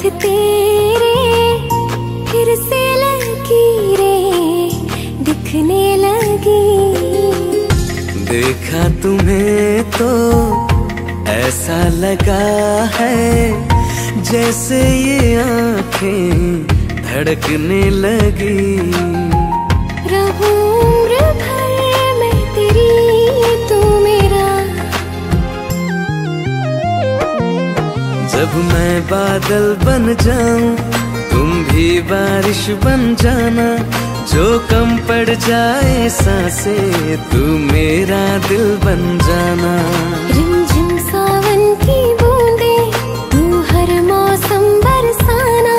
हाथ तेरे फिर से लकीरें दिखने लगी। देखा तुम्हें तो ऐसा लगा है जैसे ये आँखें धड़कने लगी। रहूं उम्र भर मैं तेरी तू मेरा। जब मैं बादल बन जाऊं तुम भी बारिश बन जाना। जो कम पड़ जाए सांसें तू मेरा दिल बन जाना। रिमझिम सावन की बूंदे तू हर मौसम बरसाना।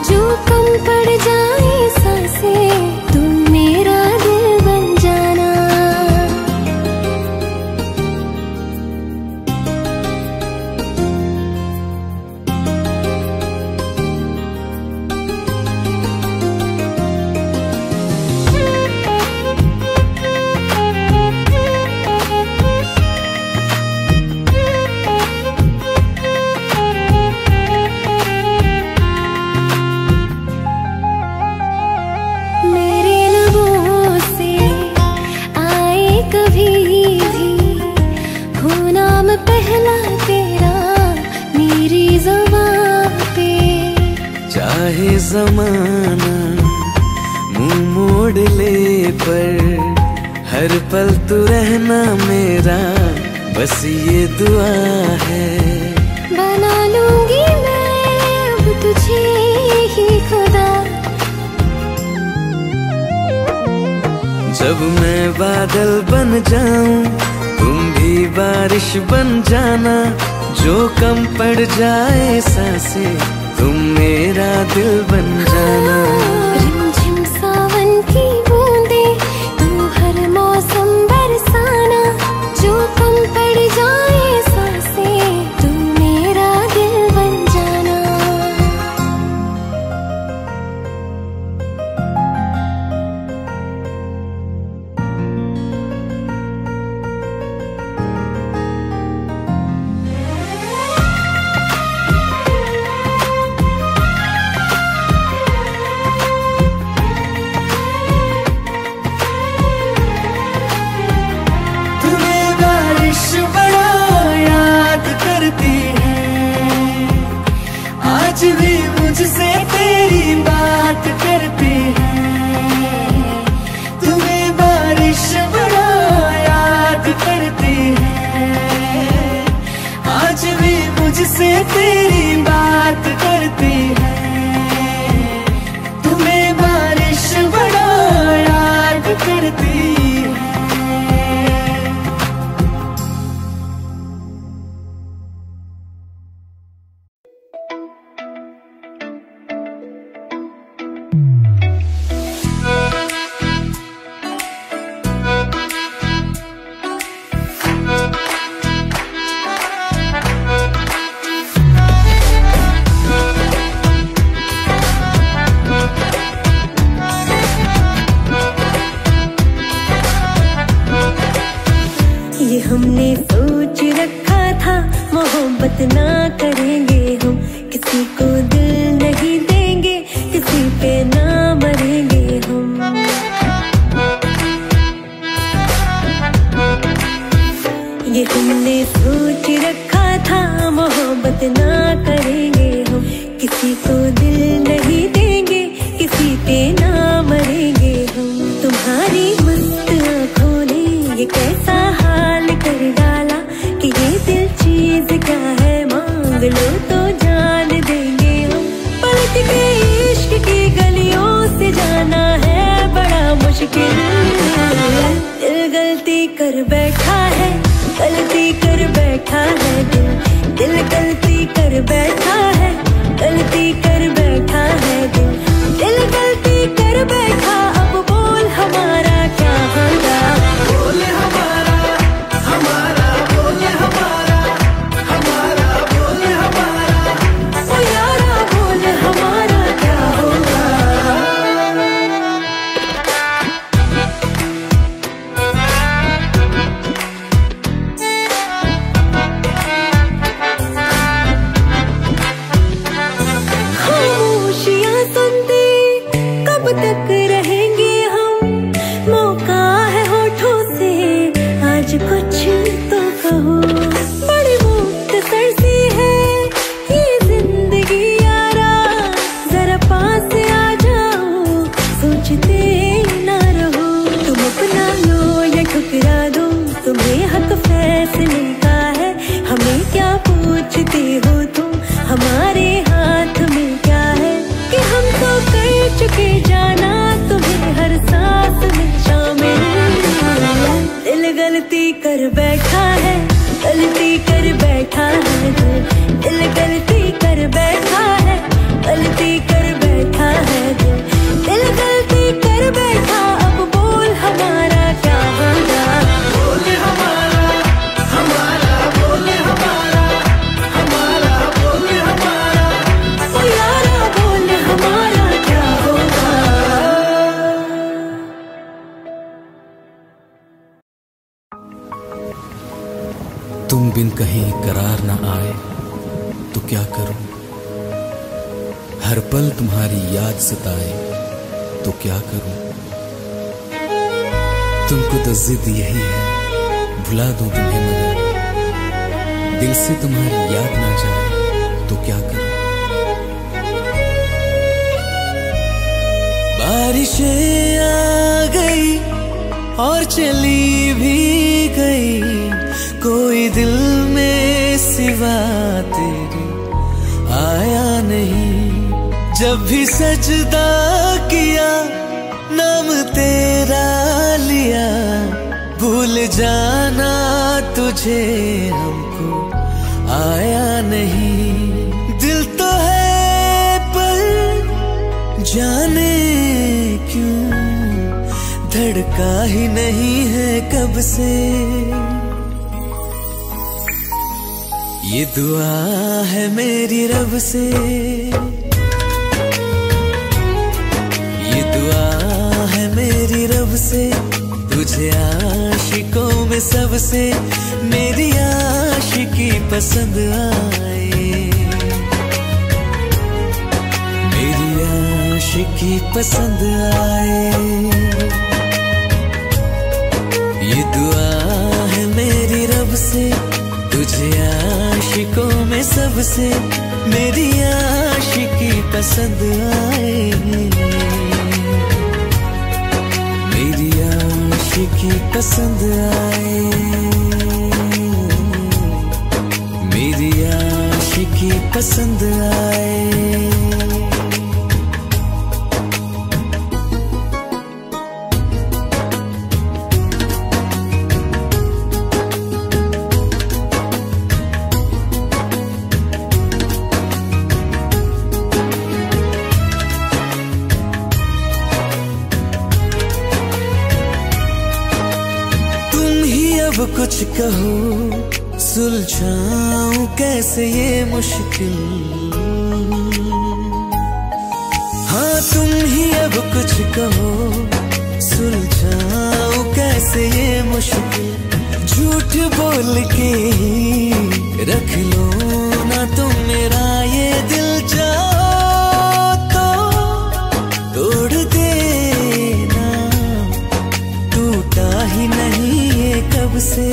जो कम पड़ जाए सांसें तू मेरा दिल बन जाना। पहला तेरा मेरी ज़बान पे। चाहे जमाना मुंह मोड़ ले पर हर पल तू रहना मेरा बस ये दुआ है। बना लूंगी मैं अब तुझे ही खुदा। जब मैं बादल बन जाऊं तुम भी बारिश बन जाना। जो कम पड़ जाए सांसें तुम मेरा दिल बन जाना। रिमझिम सावन की बूंदे तू हर मौसम बरसाना। जो कम पड़ जाए सांसें तू मेरा दिल बन जाना। आज भी मुझसे तेरी बात करती है। तुम्हें बारिश बड़ा याद करती है। आज भी मुझसे तेरी बात करती है। तुम्हें बारिश बड़ा याद करती है। ये हमने सोच रखा था मोहब्बत ना करेंगे हम। किसी को दिल नहीं देंगे किसी पे ना मरेंगे हम। ये हमने सोच रखा था मोहब्बत ना करेंगे हम। किसी को दिल नहीं देंगे किसी पे ना मरेंगे हम। तुम्हारी मस्त आँखों ने ये कैसा हाल कर डाला कि ये दिल चीज क्या है मांग लो तो जान देंगे हम। पलट के इश्क की गलियों से जाना है बड़ा मुश्किल। दिल गलती कर बैठा है गलती कर बैठा है दिल। दिल गलती कर बैठा है गलती कर बैठा है दिल। दिल गलती कर बैठा अब बोल हमारा क्या होगा। बोल हमारा हमारा बोल हमारा हमारा बोल हमारा। ओ यारा बोल हमारा क्या होगा। तक रहेंगे हम, मौका है होठों से आज कुछ तो कहो। बड़ी मुख्तसर सी है ये जिंदगी यारा, जरा पास आ जाओ सोचते ना रहो। तुम अपना लो या ठुकरा दो, तुम्हें हक फैसले का है। हमें क्या पूछते हो तुम, हमारे हाथ में क्या है कि हम तो कर चुके जाना तुम्हें हर सांस में शामिल। दिल गलती कर बैठा है, गलती कर बैठा है दिल गलती कर बैठा है, गलती कर बैठा है दिल गलती कर बैठा। अब बोल हमारा क्या होगा, बोल हमारा हमारा बोल हमारा हमारा बोल हमारा, ओ यारा बोल हमारा क्या होगा। तुम बिन कहीं करार न आए तो क्या करूं, हर पल तुम्हारी याद सताए तो क्या करूं। तुमको तो जिद यही है भुला दूं तुम्हें, मगर दिल से तुम्हारी याद ना जाए तो क्या करूं। बारिशें आ गई और चली भी गई, कोई दिल में सिवा तेरे आया नहीं। जब भी सजदा किया नाम तेरा लिया, भूल जाना तुझे हमको आया नहीं। दिल तो है पर जाने क्यों धड़का ही नहीं है कब से। ये दुआ है मेरी रब से, ये दुआ है मेरी रब से, तुझे आशिकों में सबसे मेरी आशिकी पसंद आए, मेरी आशिकी पसंद आए। ये दुआ है मेरी रब से, तुझे आशिकों में सबसे मेरी आशिकी पसंद आए, मेरी आशिकी पसंद आए, मेरी आशिकी पसंद आए। अब कुछ कहो सुलझाऊं कैसे ये मुश्किल, हाँ तुम ही अब कुछ कहो सुलझाऊं कैसे ये मुश्किल। झूठ बोल के रख लो ना तुम मेरा ये दिल, जाओ तो तोड़ देना, टूटा ही नहीं कब से।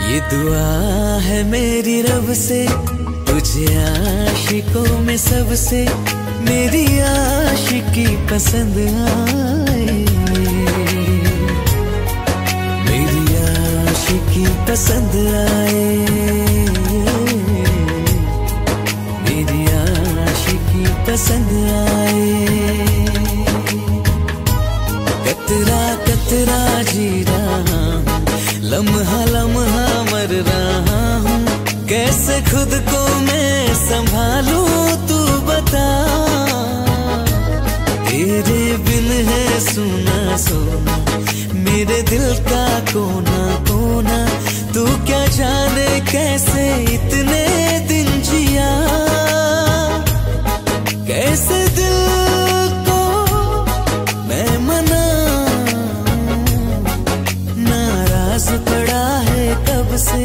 ये दुआ है मेरी रब से, तुझे आशिकों में सबसे मेरी आशिकी पसंद आए, मेरी आशिकी पसंद आए, मेरी आशिकी पसंद आए। कतरा कतरा जी रहा हूँ, लम्हा लम्हा मर रहा हूँ, कैसे खुद को मैं संभालूं तू बता। तेरे बिन है सुना सोना मेरे दिल का कोना कोना, तू क्या जाने कैसे इतने दिन जिया, कैसे दिल को मैं नाराज पड़ा है कब से।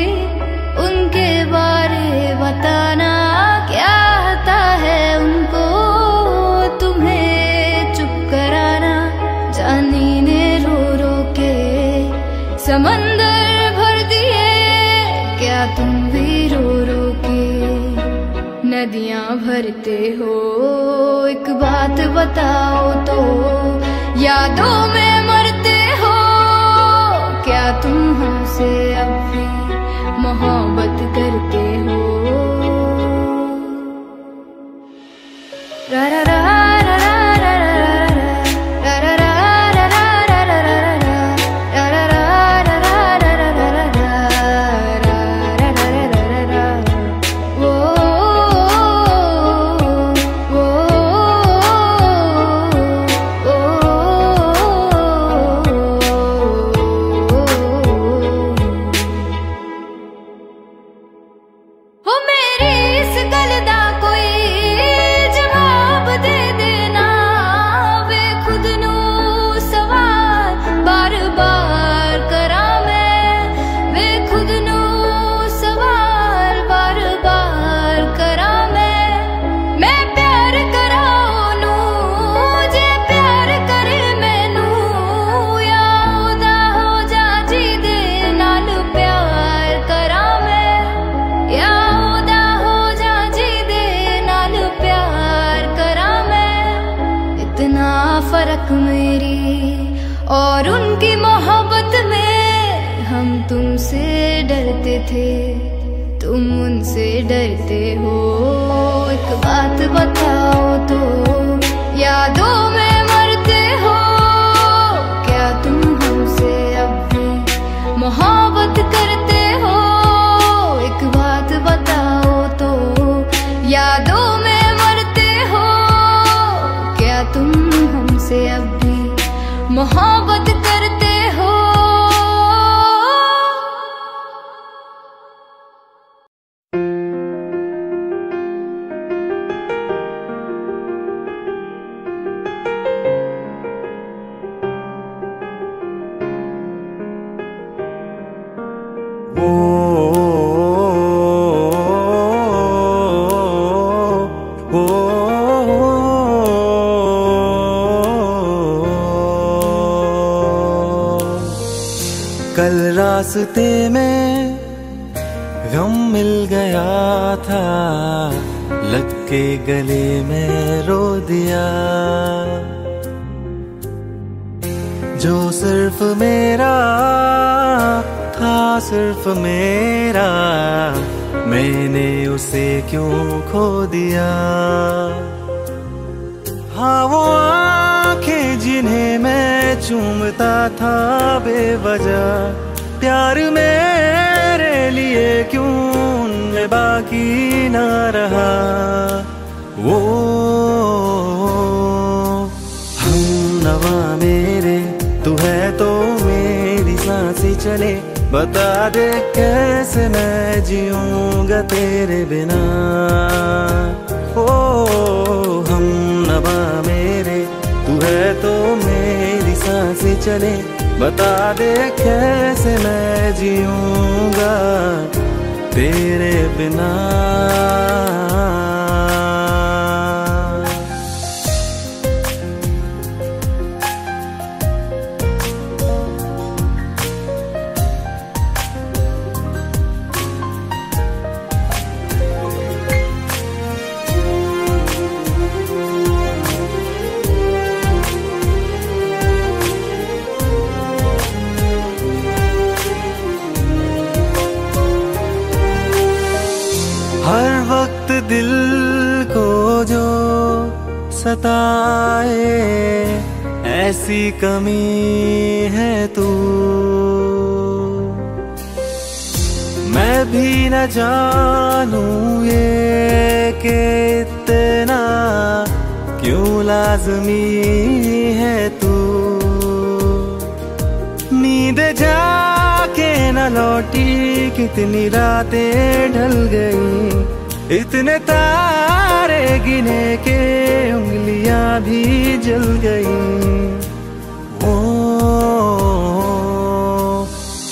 तुम भी रो रो के नदियां भरते हो? एक बात बताओ तो, यादों में मरते हो? क्या तुम हमसे अब भी मोहब्बत करते हो? रा रा रा रा रा रा रा रा रा मेरी और उनकी मोहब्बत में। हम तुमसे डरते थे, तुम उनसे डरते हो। एक बात बताओ तो, यादों में मरते हो? क्या तुम हमसे अब भी मोहब्बत करते हो? एक बात बताओ तो, यादों में मरते हो? क्या तुम हमसे अब भी मोहब्बत करते हो? कल रास्ते में गम मिल गया था, लग के गले में रो दिया। जो सिर्फ मेरा था, सिर्फ मेरा, मैंने उसे क्यों खो दिया। हाँ वो आंखें जिन्हें मैं चूमता था बेवजह, प्यार मेरे लिए क्यों उनमें बाकी ना रहा। वो हम नवा मेरे, तू है तो मेरी सांसें चले। बता दे कैसे मैं जीऊंगा तेरे बिना। ओ हम नवा मेरे, तू है तो मेरी सांसें चले। बता दे कैसे मैं जीऊंगा तेरे बिना। हर वक्त दिल को जो सताए, ऐसी कमी है तू। मैं भी न जानूं ये कि इतना क्यों लाज़मी है तू। नींद जाके न लौटी, कितनी रातें ढल गई। इतने तारे गिने के उंगलियां भी जल गई। ओ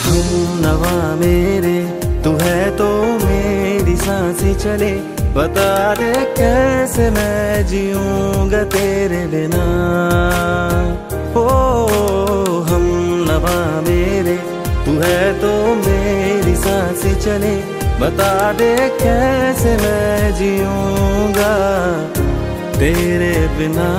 हम नवा मेरे, तू है तो मेरी सांसें चले। बता दे कैसे मैं जीऊंगा तेरे बिना। ओ हम नवा मेरे, तू है तो मेरी सांसें चले, बता दे कैसे मैं जीऊंगा तेरे बिना।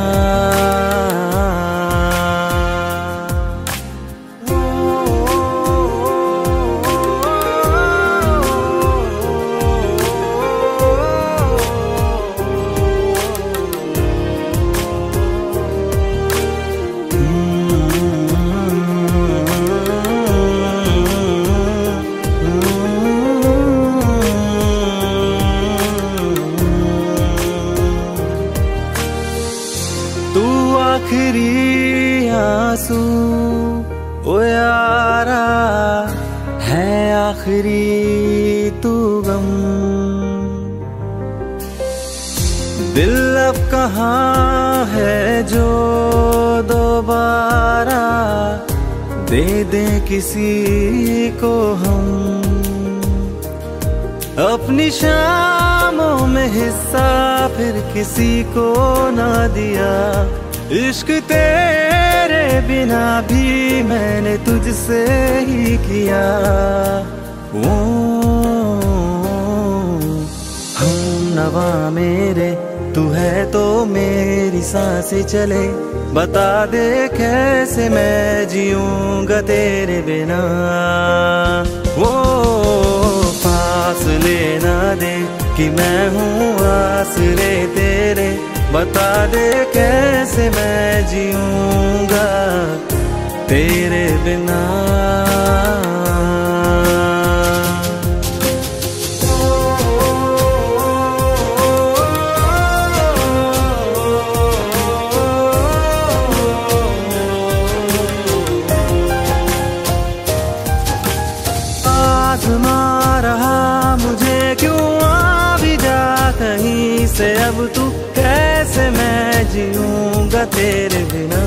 आखिरी आंसू ओ यारा है, आखिरी तू गम। दिल अब कहाँ है जो दोबारा दे दे किसी को हम। अपनी शामों में हिस्सा फिर किसी को ना दिया, इश्क तेरे बिना भी मैंने तुझसे ही किया। ओ हम नवा मेरे, तू है तो मेरी सांसें चले, बता दे कैसे मैं जीऊंगा तेरे बिना। वो फासले ना दे कि मैं हूँ आसरे तेरे, बता दे कैसे मैं जीऊंगा तेरे बिना। आज़मा रहा मुझे क्यों, आ भी जा कहीं से अब तू, कैसे मैं जीऊंगा तेरे बिना।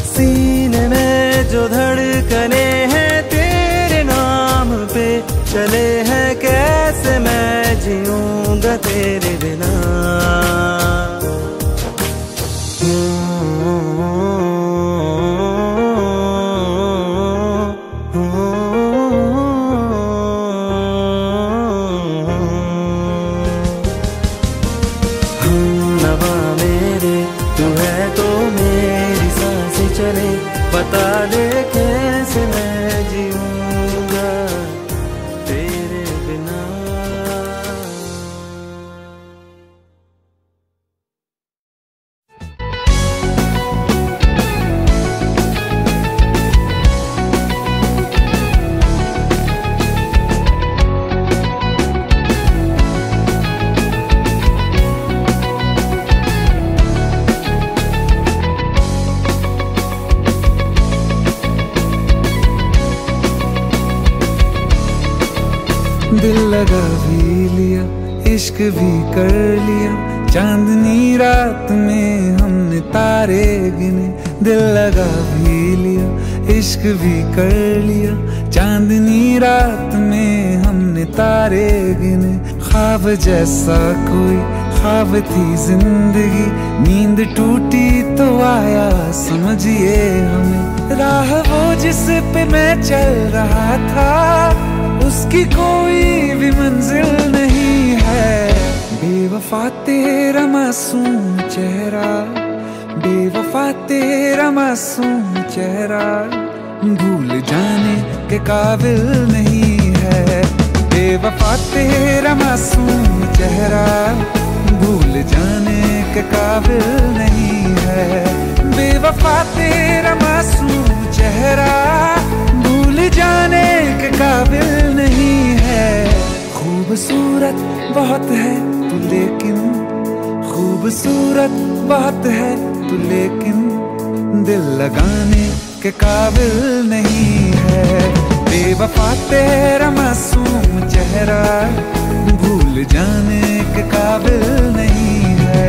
सीने में जो धड़कने हैं तेरे नाम पे चले हैं, कैसे मैं जीऊंगा तेरे बिना। बता दे कैसे मैं जीऊंगा तेरे बिना। दिल लगा भी लिया, इश्क भी कर लिया, चांदनी रात में हमने तारे गिने। दिल लगा भी लिया, इश्क भी कर लिया, चांदनी रात में हमने तारे गिने। ख्वाब जैसा कोई ख्वाब थी जिंदगी, नींद टूटी तो आया समझिए हमें। राह वो जिस पे मैं चल रहा था, उसकी कोई भी मंजिल नहीं है। बेवफा तेरा मासूम चेहरा, बेवफा तेरा मासूम चेहरा, भूल जाने के काबिल नहीं है। बेवफा तेरा मासूम चेहरा, भूल जाने के काबिल नहीं है। बेवफा तेरा मासूम चेहरा, भूल जाने के काबिल नहीं है। खूबसूरत बहुत है तू लेकिन, खूबसूरत बहुत है तू लेकिन, दिल लगाने के काबिल नहीं है। बेवफा तेरा मासूम चेहरा, भूल जाने के काबिल नहीं है।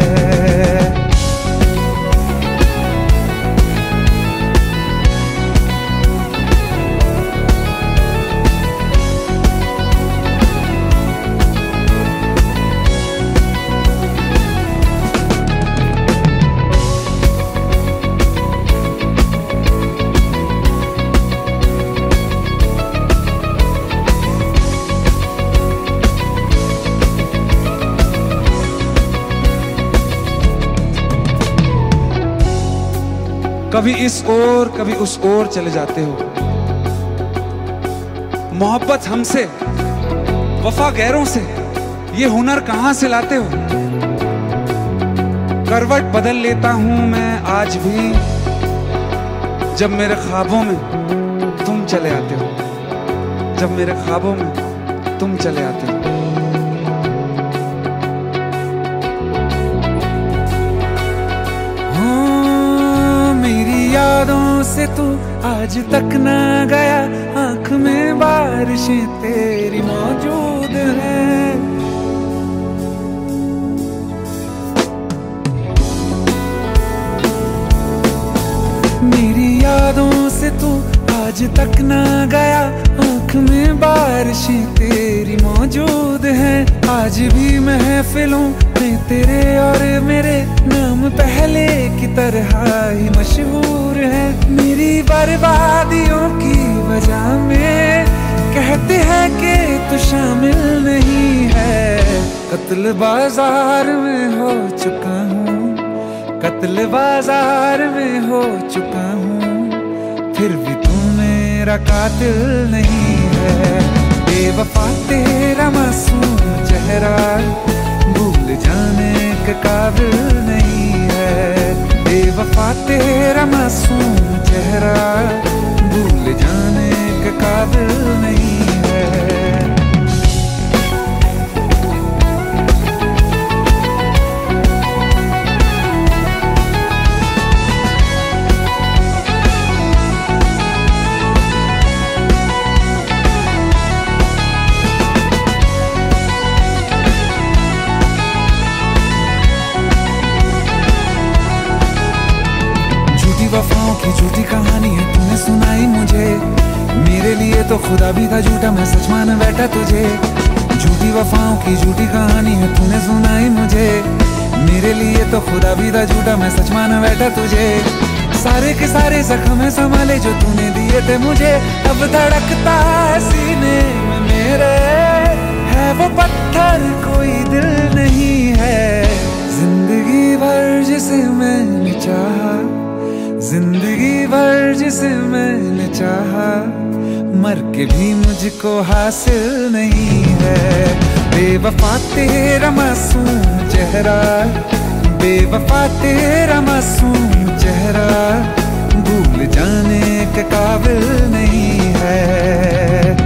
कभी इस ओर कभी उस ओर चले जाते हो। मोहब्बत हमसे, वफा गैरों से, ये हुनर कहां से लाते हो? करवट बदल लेता हूं मैं आज भी, जब मेरे ख्वाबों में तुम चले आते हो, जब मेरे ख्वाबों में तुम चले आते हो। यादों से तू आज तक ना गया, आंख में बारिशें तेरी मौजूद हैं। मेरी यादों से तू आज तक ना गया, आंख में बारिशें तेरी मौजूद हैं। आज भी महफिलों में तेरे और मेरे नाम पहले की तरह ही मशहूर है। मेरी बर्बादियों की वजह में कहते हैं कि तू शामिल नहीं है। कत्ल बाजार में हो चुका हूँ, कत्ल बाजार में हो चुका हूँ, फिर भी तू मेरा कातिल नहीं है। बेवफा तेरा मासूम चेहरा भूल जाने के काबिल नहीं है। बेवफा तेरा मासूम चेहरा भूल जाने के काबिल नहीं है। वफाओं की झूठी कहानी है तूने सुनाई मुझे, मेरे लिए तो खुदा भी था झूठा, मैं सच मान बैठा तुझे। झूठी वफाओं की झूठी कहानी है तूने सुनाई मुझे, मेरे लिए तो खुदा भी था झूठा, मैं सच मान बैठा तुझे। सारे के सारे जख्म संभाले जो तूने दिए थे मुझे, अब धड़कता है सीने में मेरे, है वो पत्थर कोई दिल नहीं है। जिंदगी भर जिसे मैंने चाहा, जिंदगी भर जिसे मैंने चाहा, मर के भी मुझको हासिल नहीं है। बेवफा तेरा मासूम चेहरा, बेवफा तेरा मासूम चेहरा भूल जाने के काबिल नहीं है।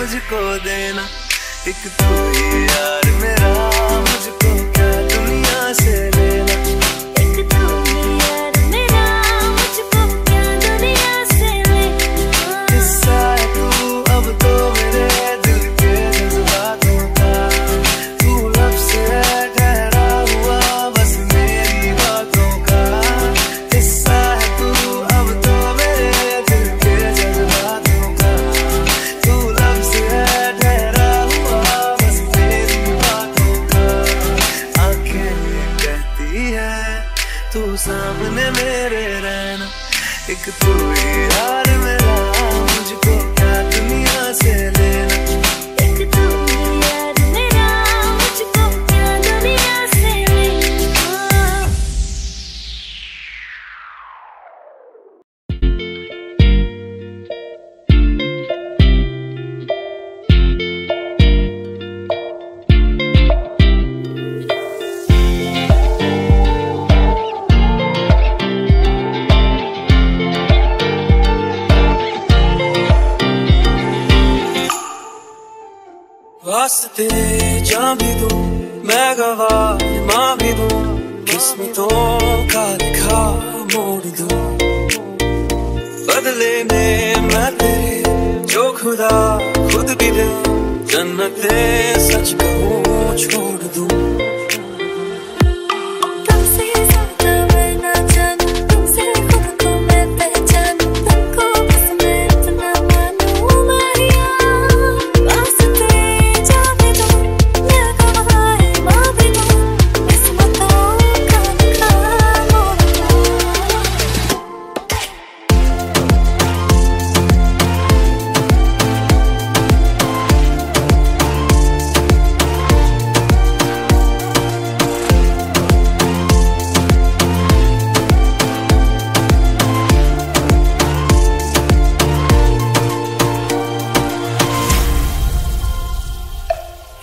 मुझको देना, एक तू ही यार मेरा, मुझको क्या दुनिया से लेना। एक तू ही यार मेरा, मुझको क्या दुनिया से लेना। किस्सा है तू अब तो मेरे दिल के जज्बातों का, तू लफ्ज़ है ठहरा हुआ बस मेरी बातों का। किस्सा है तू अब तो मेरे दिल के जज्बातों का, तू लफ्ज़ है ठहरा हुआ बस मेरी बातों का। आंखें कहती है तू सामने मेरे रहना, एक तू ही यार मेरा, मुझको क्या दुनिया से लेना। एक तू ही यार मेरा, मुझको क्या दुनिया से लेना। वास्ते जान भी दूं, मैं गवाह माँ भी दूं, किस्मतों का लिखा मोड़ दूं। बदले में मैं तेरे जो खुदा खुद भी दे, जन्नते सच कहूँ छोड़ दूं। तुमसे ज्यादा मैं ना जानूं, तुमसे खुद को मैं पहचानूं, तुमको बस मैं इतना मानूं माहिया। वास्ते जाने दो, मैं गवाह माँ भी दूं, किस्मतों का लिखा मोड़ दूं।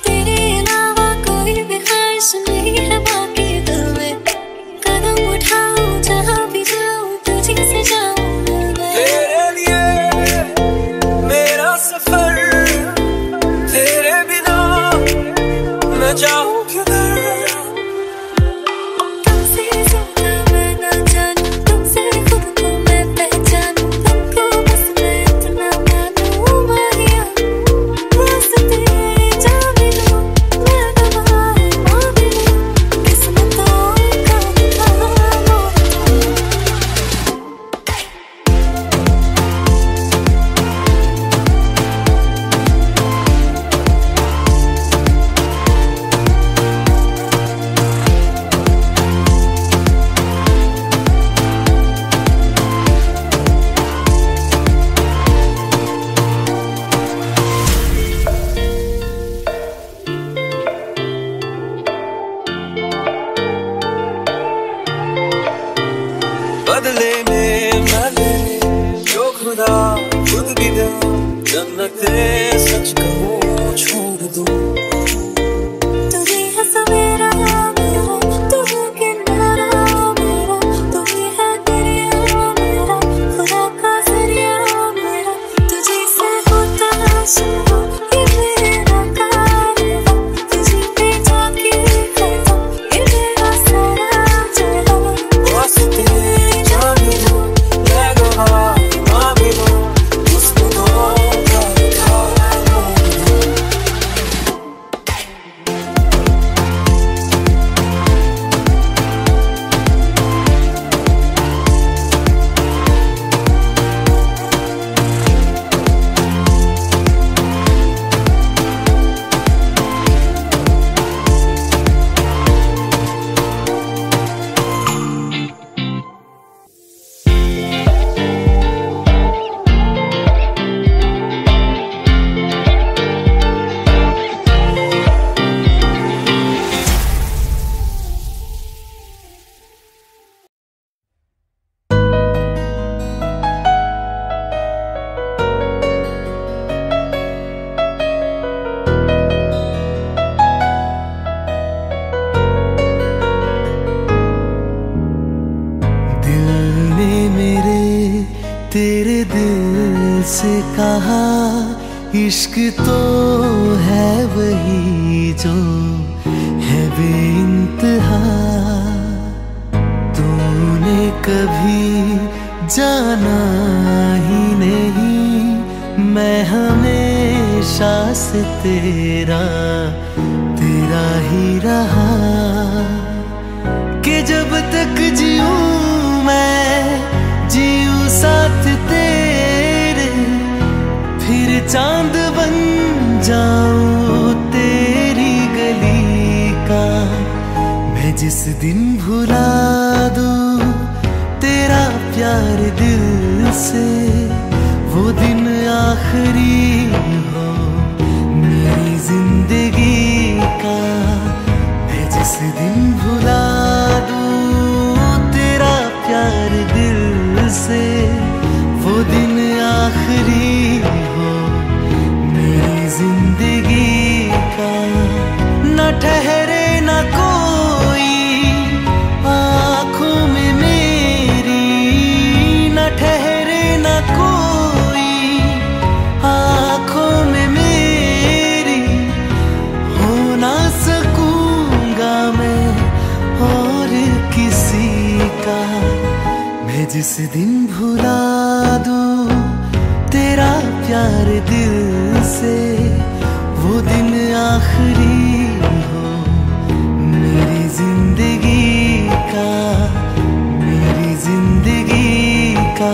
तेरे अलावा कोई भी ख्वाहिश नहीं है बाकी दिल में, कदम उठाऊं जहाँ भी जाऊं तुझे से जाऊं मैं। तेरे लिए मेरा सफर, तेरे बिना मैं जाऊं किधर। तुमसे ज्यादा मैं ना जानूं, तुमसे खुद को मैं पहचानूं, तुमको बस मैं इतना मानूं माहिया। वास्ते जाने दो, मैं गवाह माँ भी दूं, किस्मतों का लिखा मोड़ दूं। बदले में मैं तेरे जो खुदा खुद भी दे, जन्नते सच कहूँ छोड़ दूं। तू ही है सवेरा मेरा, तू है किनारा मेरा, तू ही है दरिया मेरा, खुदा का जरिया मेरा। तुझे से होता शुरू ये मेरा कारवां, तुझे पे जाके खत्म ये मेरा सारा जहां। वास्ते जान भी दूं, मैं गवाह माँ भी दूं, किस्मतों का लिखा मोड़ दूं। तेरे दिल से कहा इश्क तो है वही जो है बेइंतहा, तूने कभी जाना ही नहीं। मैं हमेशा से तेरा तेरा ही रहा, कि जब तक जीऊं मैं जीऊं साथ तेरे, फिर चांद बन जाऊं तेरी गली का। मैं जिस दिन भुला दूं तेरा प्यार दिल से, वो दिन आखिरी हो मेरी जिंदगी का। मैं जिस दिन भुला दूं तेरा प्यार दिल से, वो दिन आखिरी हो मेरी जिंदगी का। न ठहरे न कोई आँखों में मेरी, न ठहरे न कोई आँखों में मेरी, हो ना सकूंगा मैं और किसी का। मैं जिस दिन भुला दूं तेरा प्यार दिल से, वो दिन आखिरी हो मेरी जिंदगी का, मेरी जिंदगी का।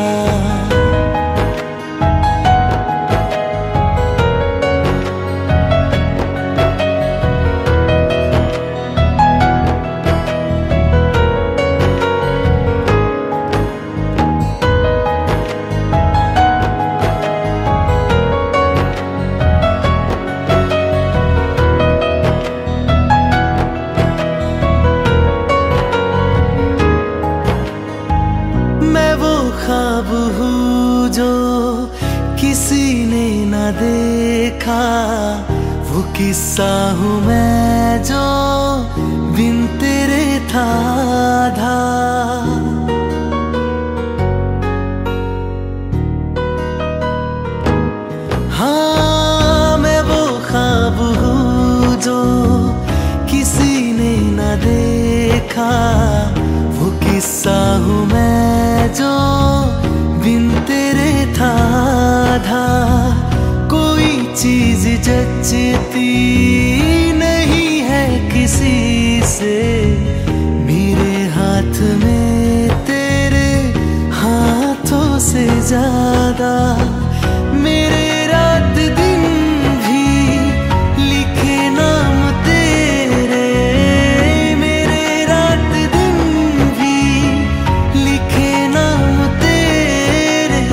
ख्वाब हूँ जो किसी ने न देखा, वो किस्सा हूँ मैं जो बिन तेरे था आधा। हाँ मैं वो ख्वाब हूँ जो किसी ने न देखा, वो किस्सा हूँ मैं जो बिन तेरे था आधा। कोई चीज जचती नहीं है किसी से, मेरे हाथ में तेरे हाथों से ज्यादा। मेरे रात दिन भी लिखे नाम तेरे, मेरे रात दिन भी लिखे नाम तेरे।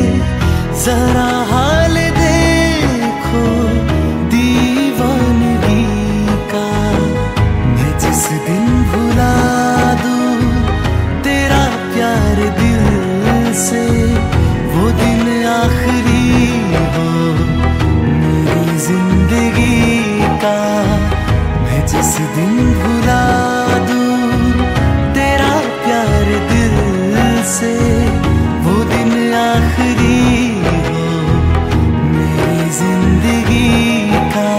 जरा हाल देखो दीवानगी का। मैं जिस दिन भुला दूं तेरा प्यार दिल से, वो दिन आखिरी हो मेरी जिंदगी का। मैं जिस दिन भुला दूं तेरा प्यार दिल से, वो दिन आखिरी हो मेरी जिंदगी का।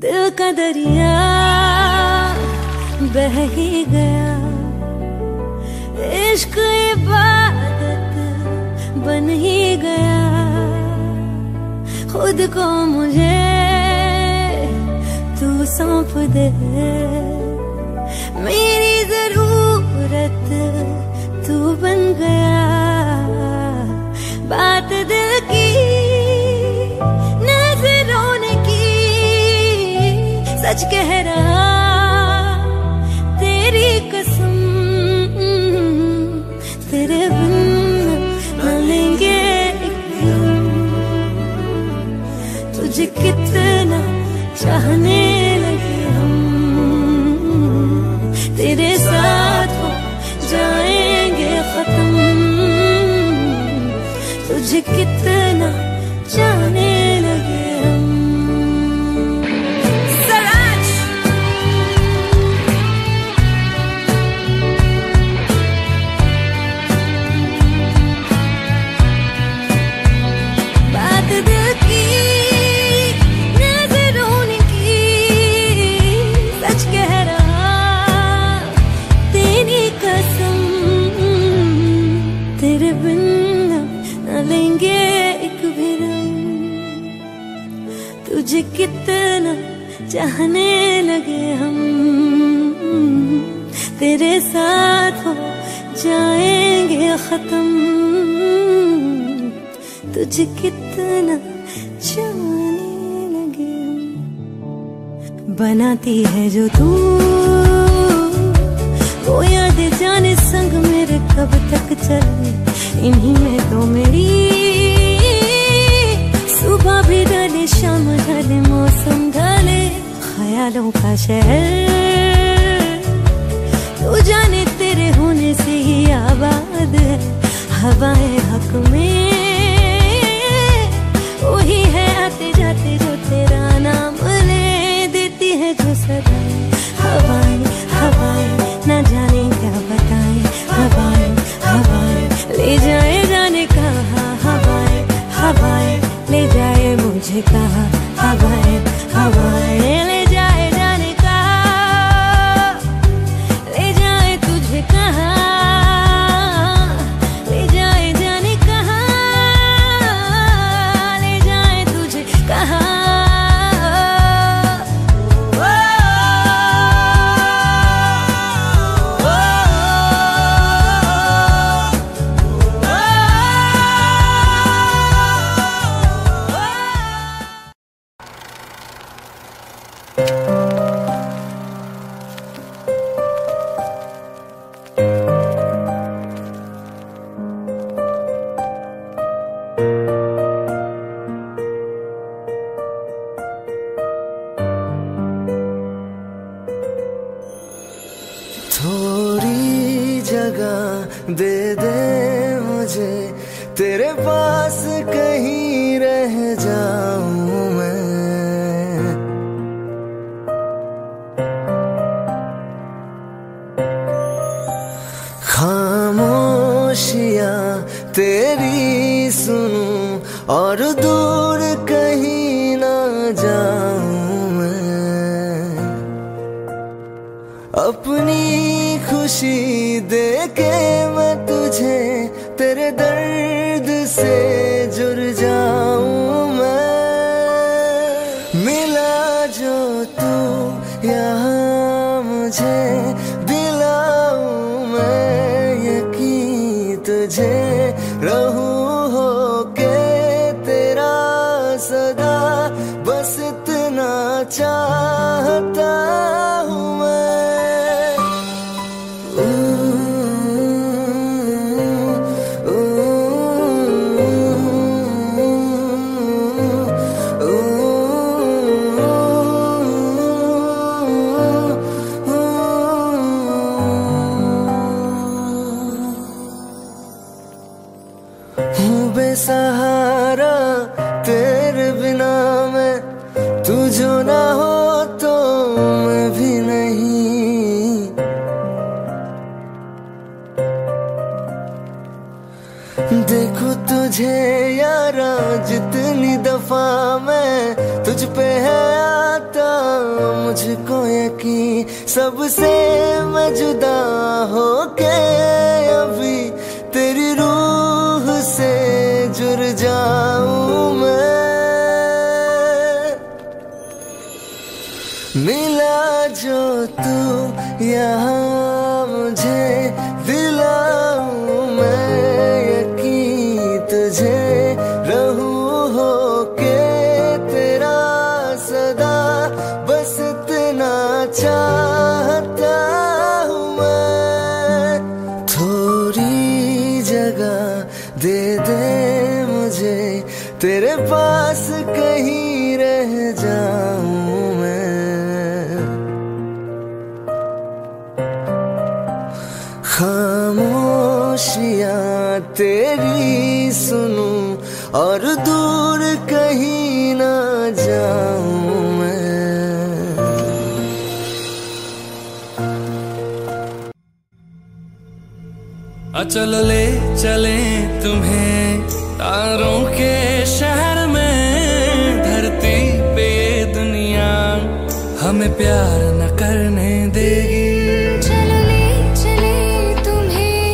दिल का दरिया बह ही गया, इश्क इबादत बन ही गया। खुद को मुझे तू सौंप दे, मेरी जरूरत तू बन गया। बात दिल की नजरों ने की, सच कह रहा तेरी कसम, तेरे बिन न लेंगे एक दम। तुझे कितना चाहने लगे हम, तेरे साथ हो जाएंगे खत्म। तुझे कितना चाहने लगे हम। बात दिल की नजरों ने की, सच कह रहा तेरी कसम, तेरे बिन न लेंगे एक भी दम। तुझे कितना चाहने लगे हम, तेरे साथ हो जाएंगे खत्म। तुझे कितना चाहने लगे हम। बनाती है जो तू वो याद जाने संग मेरे कब तक चले, इन्हीं में तो मेरी सुबह भी ढले शाम ढले मौसम ढले। ख्यालों का शहर तू जाने तेरे होने से ही आबाद है। हवाएं हक में वही है आते जाते जो तेरा नाम ले देती है जो सदाएं। हवाएं हवाएं न जाने क्या बताएं, हवाएं हवाएं ले जाए जाने का तुझे कहाँ, हवाएं हवाएं ले जाए जाने कहाँ, ले जाए तुझे कहाँ, ले जाए जाने कहाँ, ले जाए तुझे कहाँ। थोड़ी जगह दे दे मुझे, तेरे पास कहीं रह जाऊं मैं। खामोशियां तेरी सुनूं और दूर कहीं ना जाऊं मैं। अपनी खुशी देके मैं तुझे तेरे दर्द से जुड़ जाऊं मैं। मिला जो तू यहाँ मुझे, दिलाऊं मैं यकीन तुझे, रहूं होके तेरा सदा, बस इतना चाहता हूँ मैं। हूँ बेसहारा तेरे बिना मैं, तू जो ना हो तो मैं भी नहीं। देखो तुझे यारा जितनी दफा मैं तुझ पे है आता, मुझको यकीन सबसे मैं जुदा होके अभी तेरी रूह से जुड़ जाऊं मैं। मिला जो तू यहाँ मुझे, दिलाऊं मैं यकीन तुझे, रहूं होके तेरा सदा, बस इतना चाहता हूँ मैं। थोड़ी जगह दे दे मुझे, तेरे पास कहीं रह जाऊं मैं। खामोशियां तेरी सुनूं और दूर कहीं ना जाऊं मैं। चलो ले चले तुम्हें तारों के शहर में, धरती पे ये दुनिया हमें प्यार न करने देगी। चलो ले चले तुम्हें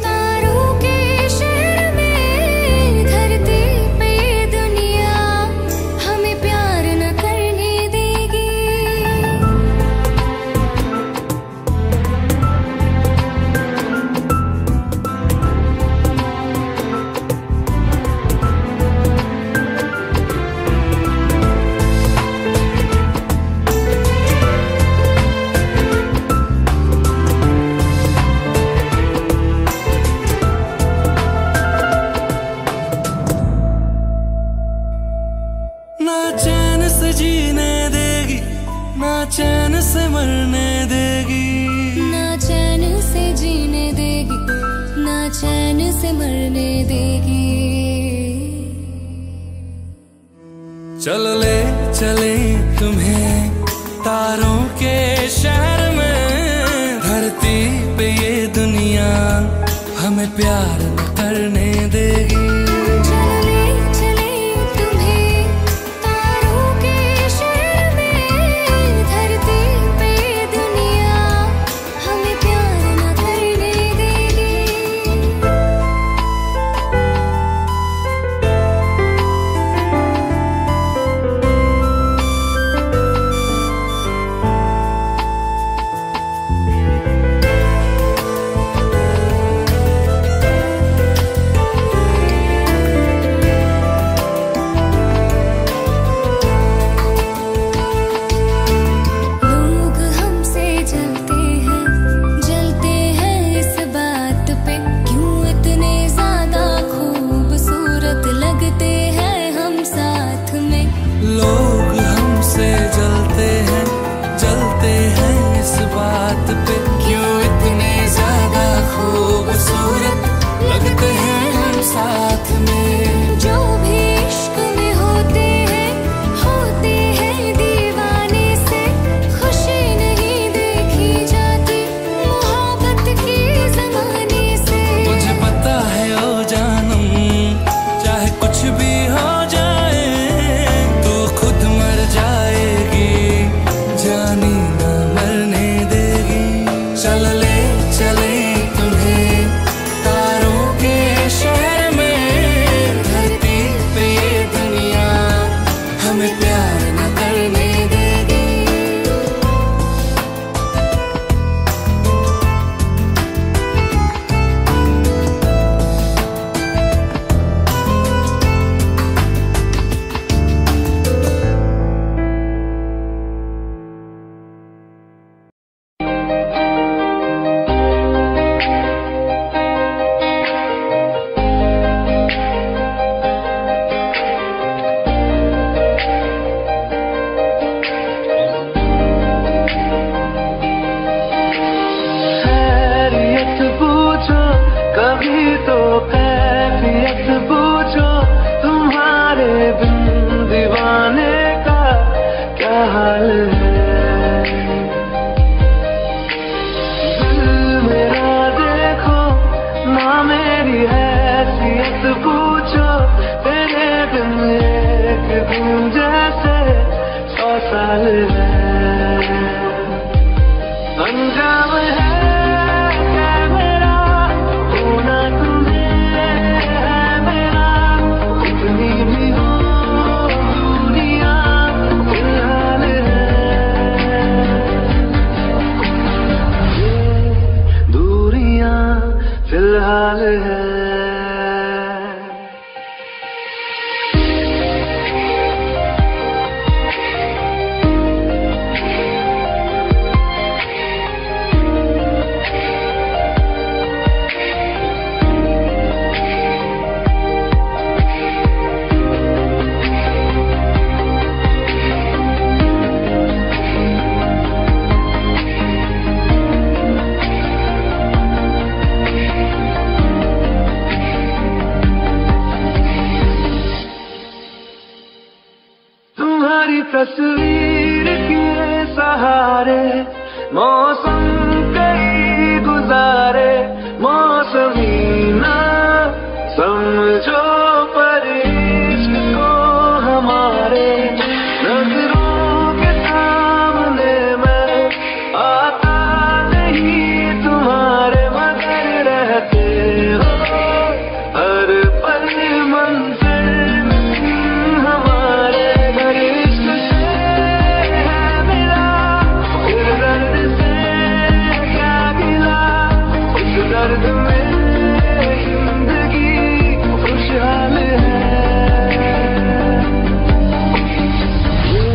तारों के शहर में, धरती पे ये दुनिया हमें प्यार न करने देगी। ना चैन से जीने देगी, ना चैन से मरने देगी, ना चैन से जीने देगी, ना चैन से मरने देगी। चलो ले चले तुम्हें तारों के शहर में, धरती पे ये दुनिया हमें प्यार न करने देगी। चलो ले चले तुम्हें साथ में। जो भी इश्क में होते हैं दीवाने से, खुशी नहीं देखी जाती मोहब्बत के ज़माने से। मुझे पता है ओ जानम, चाहे कुछ भी हो जाए तो खुद मर जाएगी, जानी ना मरने देगी। चल ले चले तुम्हें तारों के शहर में, धरती पे ये दुनिया हमें प्यार न करने देगी। खैरियत पूछो कभी तो कैफियत पूछो, तुम्हारे बिन दीवाने का क्या हाल है। दिल मेरा देखो ना मेरी हैसियत पूछो, तेरे बिन एक दिन जैसे 100 साल है। अंजाम है क्या मेरा होना तुम्हें है मेरा, कितनी भी हो दुनिया फिलहाल है। ये दूरियां फिलहाल है। तुम्हारी तस्वीर के सहारे मौसम कई गुजारे, मौसमी ना समझो पर इश्क को हमारे। नजरों के सामने मैं आता नहीं तुम्हारे, मगर रहते हो हर पल मंजिल हमारे। घर इश्क से है मिला, फिर दर्द से क्या गिला, उस दर्द में जिंदगी खुशहाल है। ये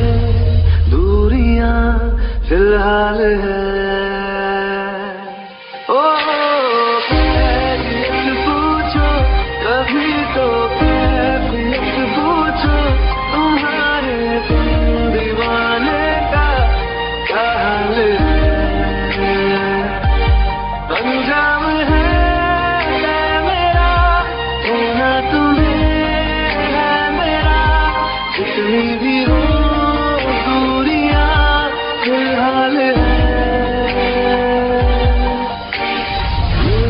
दूरियां फिलहाल है। ओ कैफियत पूछो कभी तो कैफियत पूछो, तुम्हारे बिन दीवाने का क्या हाल है। अंजाम है मेरा होना तुम्हें है मेरा, जितनी भी हो दूरियां फिलहाल है। ये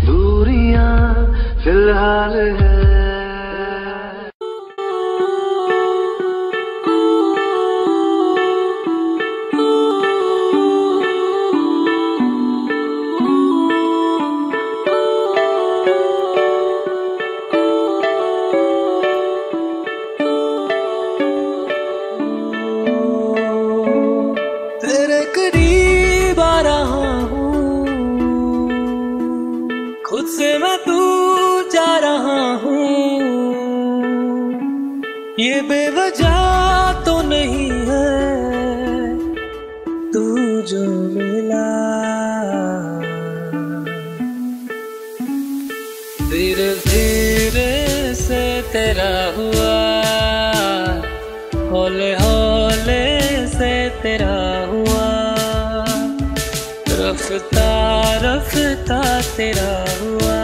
दूरियां फिलहाल है। तेरे करीब आ रहा हूँ, खुद से मैं दूर जा रहा हूँ। ये बेवजह तो नहीं है तू जो मिला, धीरे धीरे से तेरा हुआ, हौले हौले से तेरा हुआ, रफ्ता रफ्ता तेरा हुआ,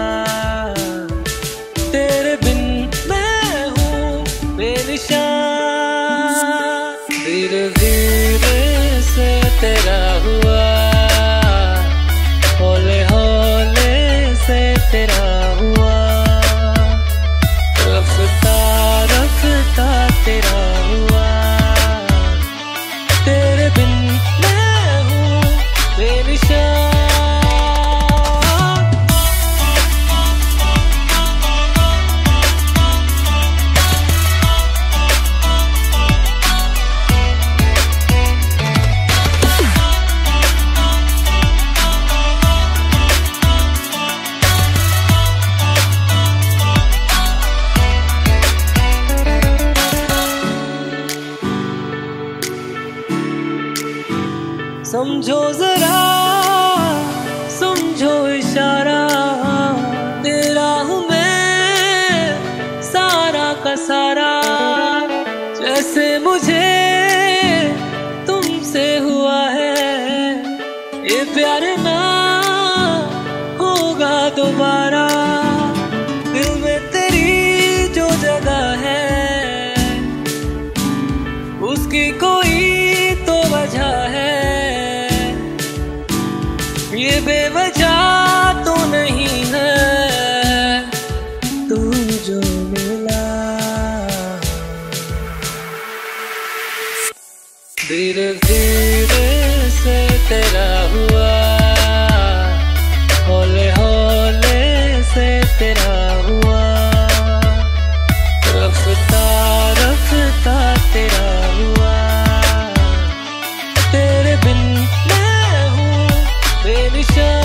समझो जरा, समझो इशारा, तेरा हूँ मैं सारा का सारा। जैसे मुझे तुमसे हुआ है ये प्यार ना होगा दोबारा। दिल में तेरी जो जगह है उसकी कोई तो वजह है, ये बेवजह तो नहीं है। तू जो मिला धीरे धीरे से तेरा हुआ, हौले हौले से तेरा हुआ, रफ्ता रफ्ता तेरा हुआ। तेरे बिन मैं हूँ बेनिशान।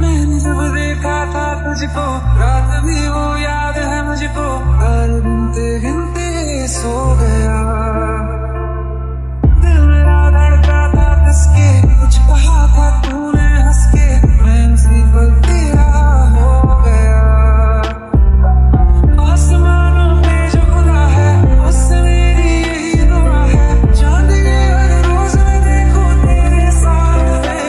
मैंने जब देखा था तुझको, रात भी वो याद है मुझको, हर गिनते गिनते सो गया। दिल मेरा धड़का था कसके, कुछ कहा था तूने हंस के, मैं उसी पल तेरा हो गया। आसमानों पे जो खुदा है उससे मेरी यही दुआ है, चांद के हर रोज मैं देखूं तेरे साथ में।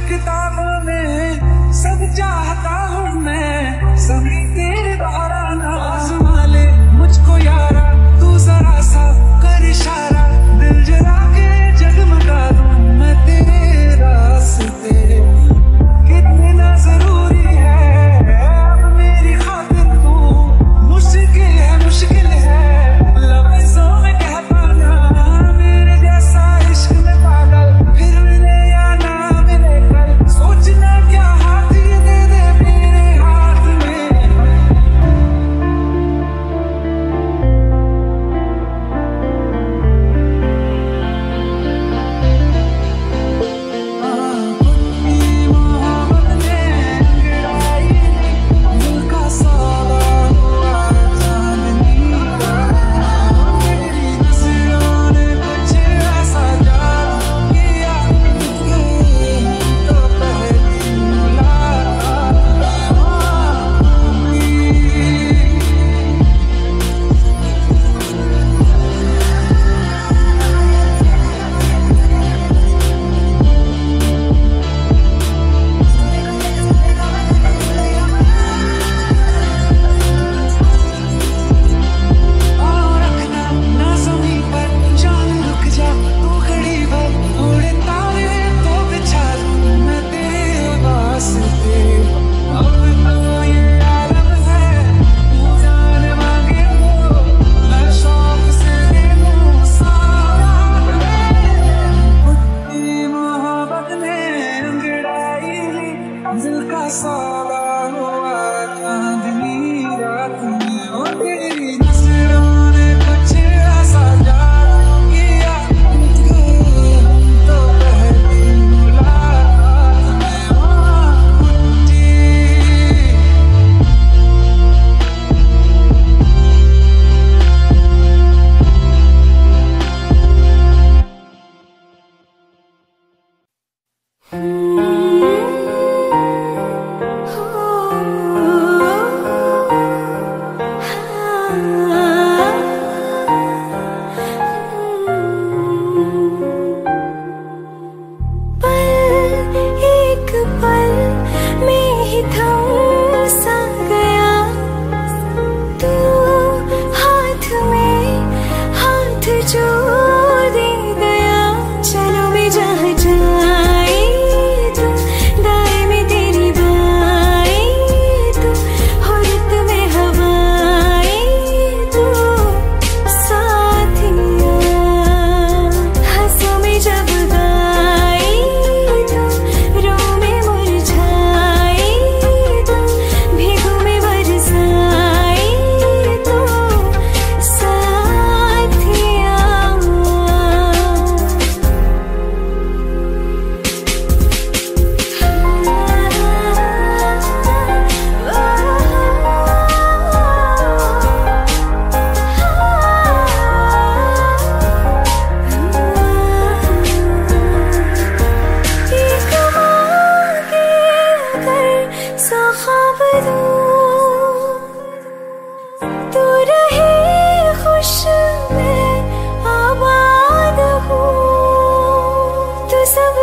किताबों में सब चाहता हूँ मैं, सभी तेरे द्वारा ना आज़मा ले मुझको यारा। तू जरा सा कर इशारा, दिल जला के जगमगा दूँ मैं तेरे रास्ते। कितना जरूरी है अब मेरी खातिर तू, मुश्किल है लफ्ज़ों में कह पाना। मेरे जैसा इश्क में पागल फिर मिले या ना मिले कल, सोचना क्या हाथ ये दे दे।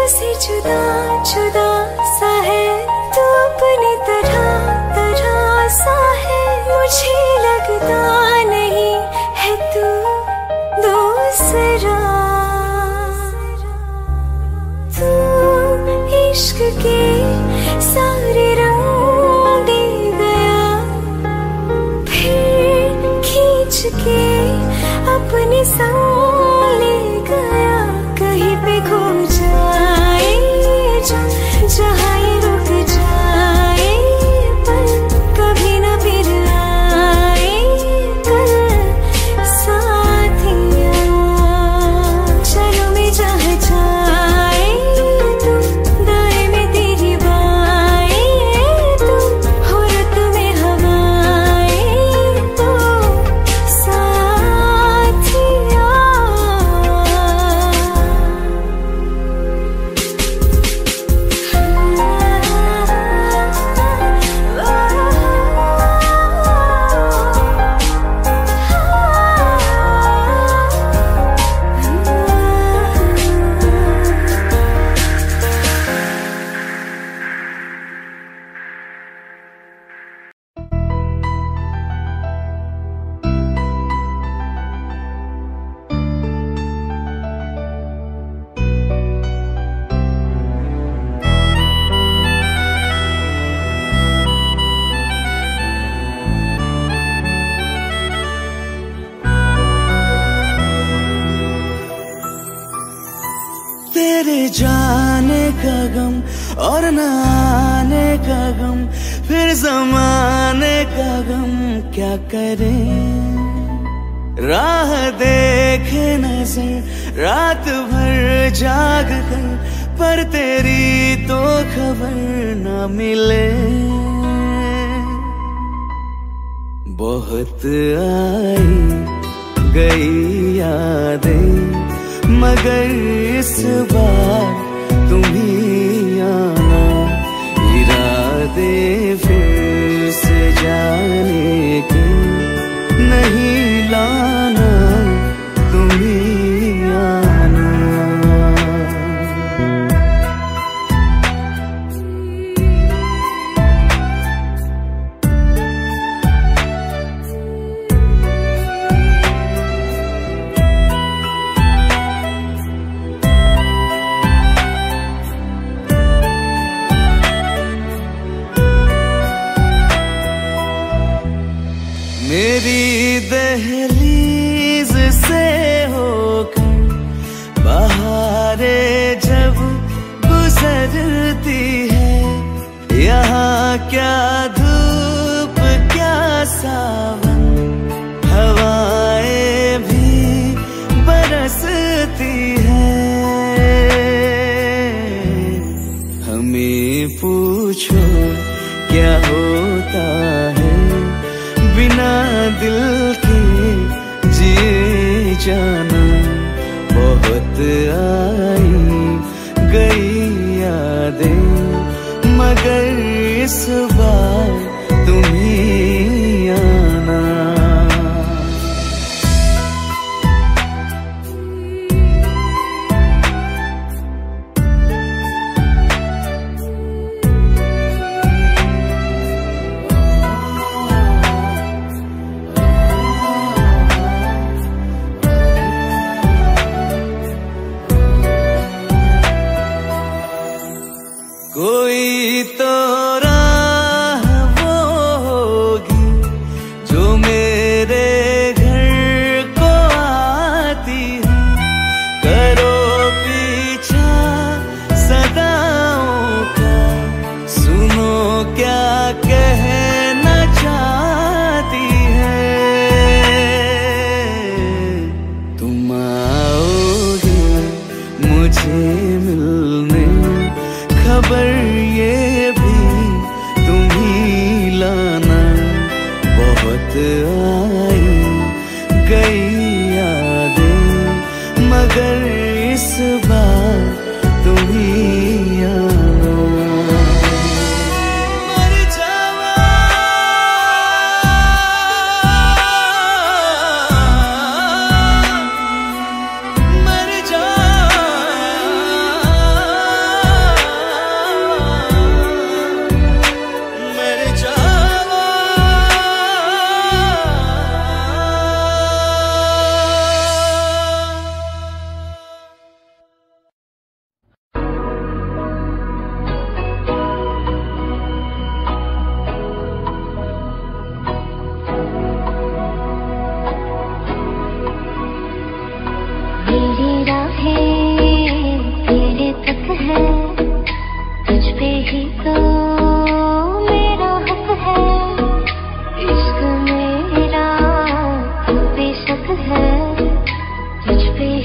से जुदा जुदा सा है तू अपनी तरह तरह सा है, मुझे लगता नहीं है तू दूसरा। तू इश्क के सारे रंग दे गया, फिर खींच के अपने संग ले गया। कहीं पे खो जाए जहाँ ये रुक जाए, पर कभी न फिर आए कल साथिया। चलो मैं जहाँ जाए तुम दाएं में तेरी बाएं, तुम हो रुत में हवाएं तो साथिया। तेरे जाने का गम और न आने का गम, फिर ज़माने का गम क्या करें। राह देखे नजर रात भर जाग कर, पर तेरी तो खबर न मिले। बहुत आई गई यादें, मगर इस बार तुम ही आना। इरादे फिर से जाने के नहीं लाना, तुम ही आना। मेरी दहलीज से होकर बहारें जब गुजरती है, यहाँ क्या धूप क्या सावन, हवाएं भी बरसती है। हमें पूछो क्या होता है बिना दिल के जिए जाना। बहुत आई गई यादें, मगर इस बार तुम ही आना। कोई तो राह वो होगी जो मेरे घर को आती है। करो पीछा सदाओं का, सुनो क्या कहना चाहती है। तुम आओगे मुझे मिलने, खबर ये भी तुम ही लाना। बहुत आई गई यादें, मगर इस बार तुम ही आना। मर जावा मर जा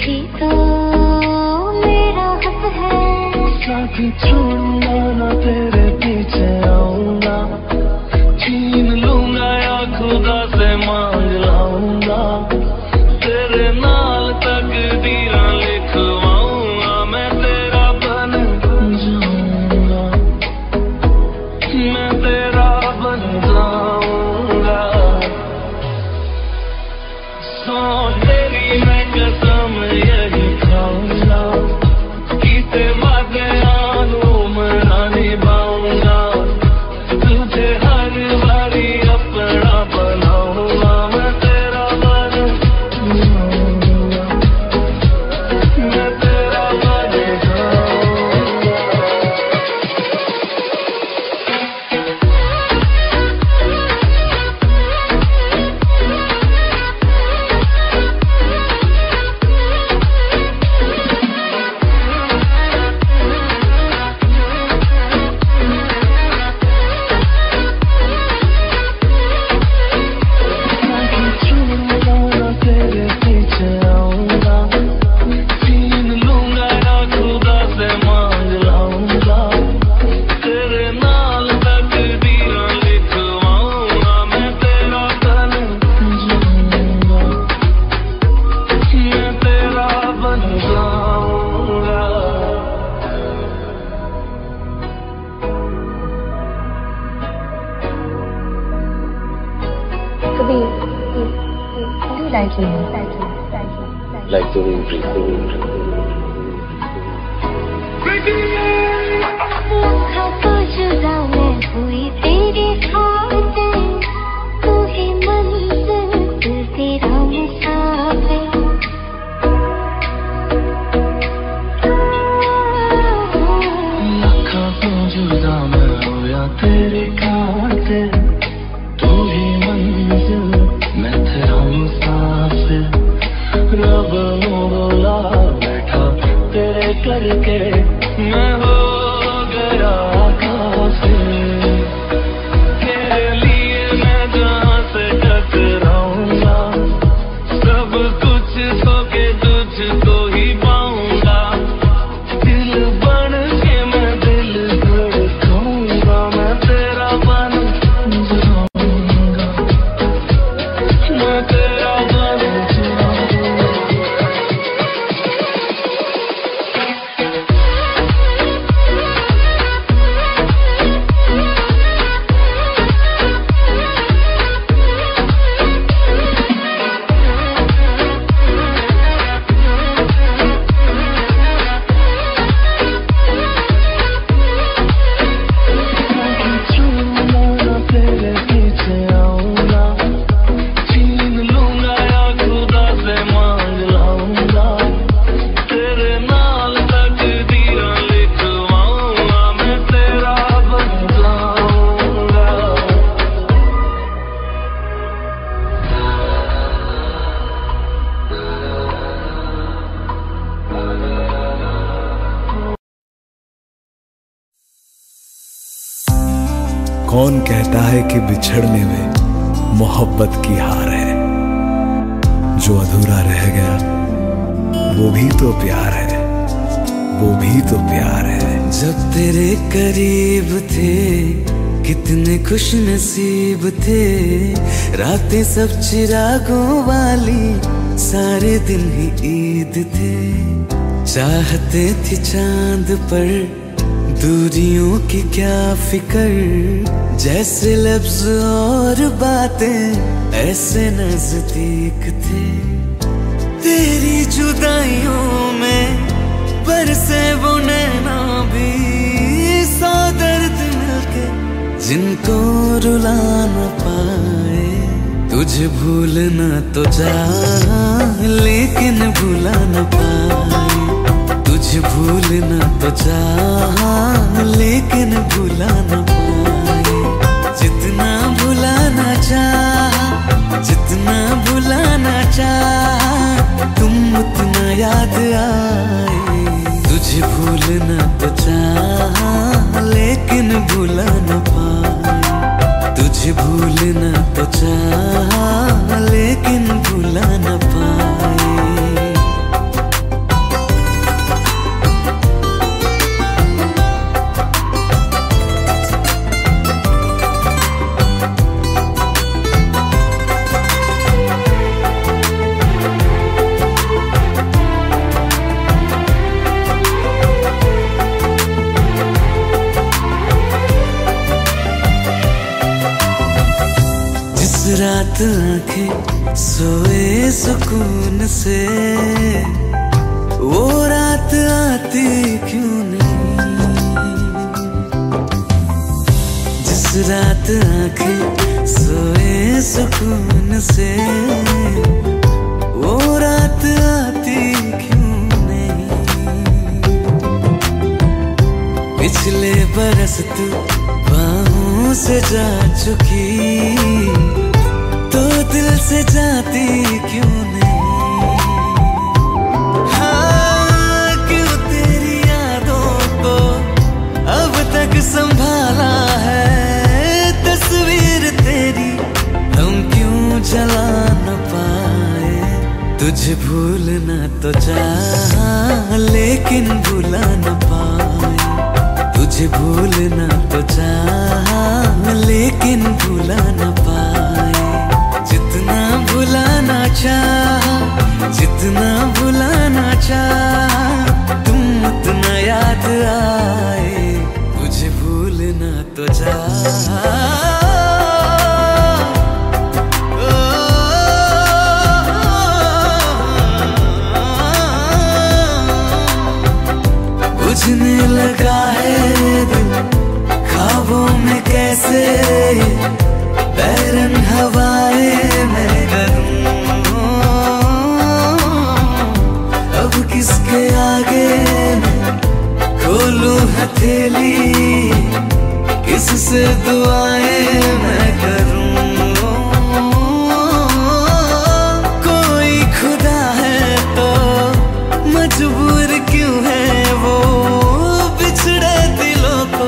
ही तो मेरा हक है। साथ छोड़ूंगा ना तेरे पीछे आऊंगा, छीन लूंगा या खुदा से मांग लाऊंगा, तेरे नाल तकदीरां लिखवाऊंगा, मैं तेरा बन जाऊंगा, मैं तेरा बन जाऊंगा। सो तेरी मैं कसम यही खाऊंगा, कीते वादे मना निभाऊंगा, तुझे हर बारी अपना बनाऊंगा, मैं तेरा बन जाऊंगा, मैं तेरा बन जाऊंगा। तेरे पीछे आऊंगा, छीन लूंगा या खुदा से मांग लाऊंगा, तेरे नाल तकदीरां लिखवाऊंगा, मैं तेरा बन जाऊंगा, मैं तेरा बन जाऊंगा। Like the wind. लखा तो जुदा मैं हुई तेरी खातिर, तू ही मंजिल दिल तेरा मुसाफिर। लखा तो जुदा मैं हुआ तेरी खातिर, तू ही मंजिल मैं तेरा मुसाफिर। रब बोला बैठा तेरे करके मैं हो गया काफिर, तेरे लिए मैं जहाँ से टकराऊंगा, सब कुछ खो के तुझको ही पाऊंगा, दिल बन के मैं दिल धड़काऊंगा, मैं तेरा बन जाऊंगा, मैं तेरा बन जाऊंगा। तेरे पीछे आऊंगा, छीन लूंगा या खुदा से मांग लाऊंगा, तेरे नाल तकदीरां लिखवाऊंगा, मैं तेरा बन जाऊंगा। कौन कहता है कि बिछड़ने में मोहब्बत की हार है, जो अधूरा रह गया वो भी तो प्यार है, वो भी तो प्यार है। जब तेरे करीब थे कितने खुश नसीब थे, रातें सब चिरागों वाली, सारे दिन ही ईद थे, चाहते थे चांद पर दूरियों की क्या फिकर, जैसे लफ्ज और बातें ऐसे नजदीक थे, तेरी जुदाइयों में बरसे वो नैना भी, सौ दर्द मिलके जिनको रुला न पाए, तुझे भूलना तो चाह लेकिन भुला न पाए, तुझे भूलना तो चाह लेकिन भुला न पाए, जितना भुलाना चाह, जितना भुलाना चाह, तुम उतना याद आए, तुझे भूलना तो चाह लेकिन भुला न पाए, तुझे भूलना तो चाह लेकिन भुला न पाए। आंखें सोए सुकून से, वो रात आती क्यों नहीं। जिस रात आंखें सोए सुकून से, वो रात आती क्यों नहीं। पिछले बरस तू बाहों से जा चुकी, तो दिल से जाती क्यों नहीं। हाँ, क्यों तेरी यादों को अब तक संभाला है, तस्वीर तेरी हम क्यों जला न पाए। तुझे भूलना तो चाहा लेकिन भुला न पाए, तुझे भूलना तो चाहा लेकिन भुला न पाए। जितना भुलाना चाहा, जितना भुलाना चाहा, तुम उतना याद आए। तुझे भूलना तो चाहा, बुझने लगा है दिल ख्वाबों में कैसे, बैरन हवाएं मैं करूं। अब किसके आगे मैं खोलूं हथेली, किससे दुआएं मैं करूं। कोई खुदा है तो मजबूर क्यों है वो, बिछड़े दिलों को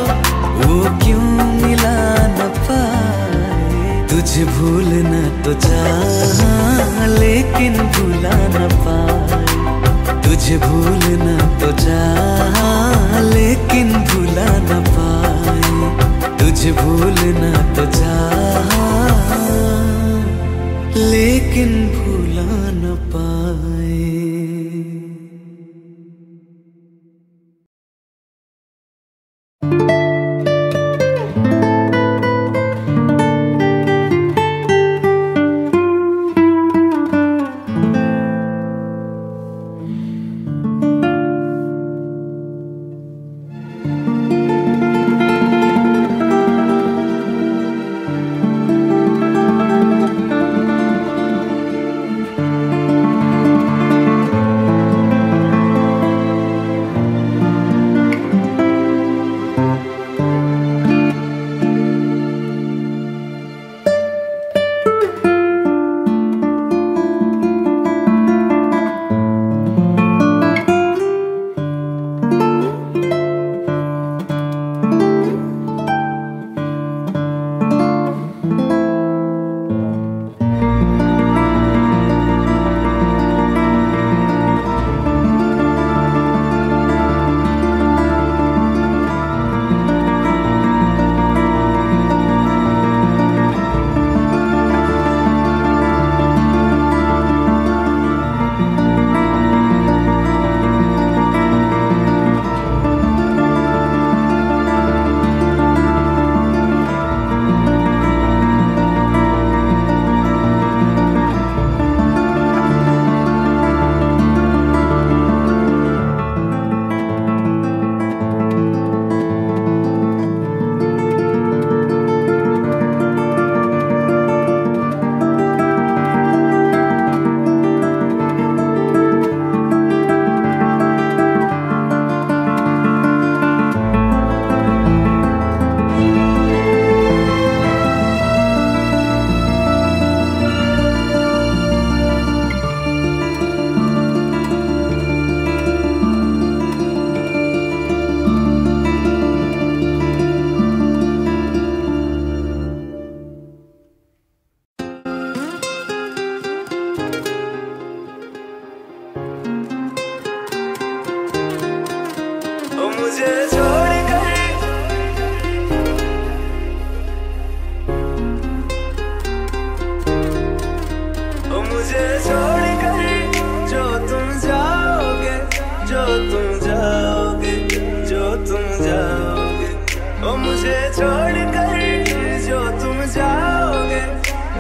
वो क्यों मिला न पाए। तुझे भूलना तो चाहा लेकिन भुला न पाए, तुझे भूलना तो चाहा लेकिन भुला न पाए। तुझे भूलना तो चाहा लेकिन भुला न पाए।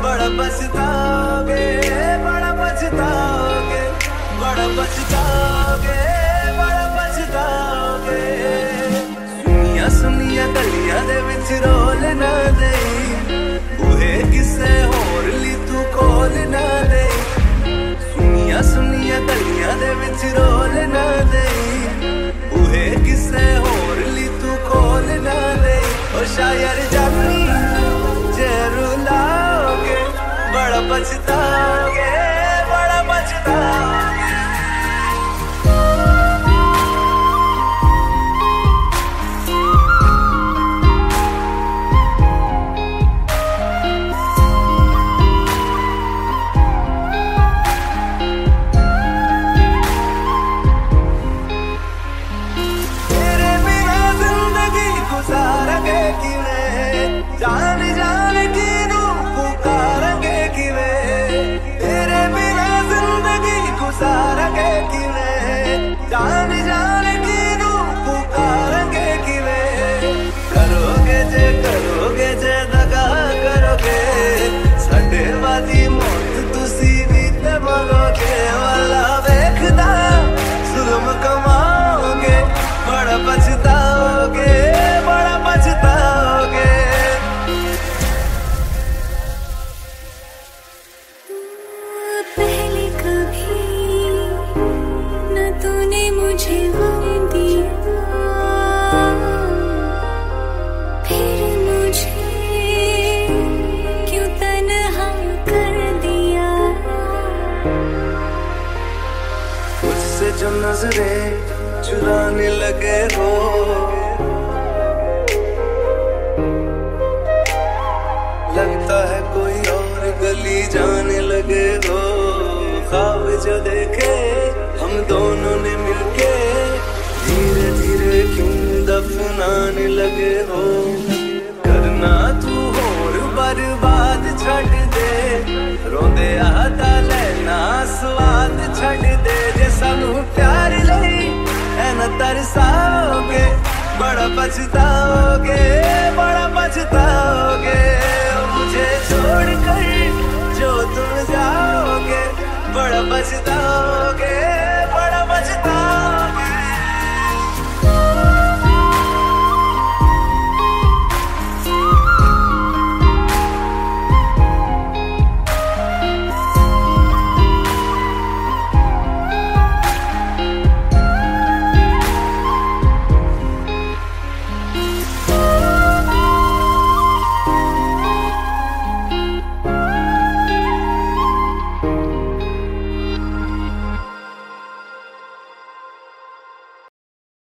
बड़ा पछताओगे, बड़ा पछताओगे, बड़ा पछताओगे, बड़ा पछताओगे। सुनिया सुनिया गलियां दे विच रोल ना दे, बूहे किसे होर ली तू खोल ना दे। सुनिया सुनिया गलियां दे विच रोल ना दे, बूहे किसे होर ली तू खोल ना दे। ओ शायर जानी जे रुलाओगे, बड़ा पछताओगे, बड़ा पछताओगे। तेरे बिना जिंदगी गुजारेंगे किवें, जान जान किनू पुकारेंगे किवें। तेरे बिना जिंदगी गुजारेंगे किवें, जान जान किनू पुकारेंगे किवें। करोगे जे दगा करोगे, साडे वाली मौत तुसी भी ते मरोगे। वाला वेखदा जुल्म कमाओगे, बड़ा पछताओगे, बड़ा पछताओगे। पहले कभी न तूने मुझे गम दिया, फिर मुझे क्यों तन्हा कर दिया। मुझसे जो नजरें चुराने लगे हो, लगता है कोई और गली जाने लगे हो। ख्वाब जो देखे हम दोनों ने मिलके, धीरे धीरे क्यों दफनाने लगे हो। करना तू होर बर्बाद छड़ दे, रोंदे आता लेना स्वाद छड़ दे। जे सानू प्यार लई ऐ न तरसाओगे, बड़ा पछताओगे।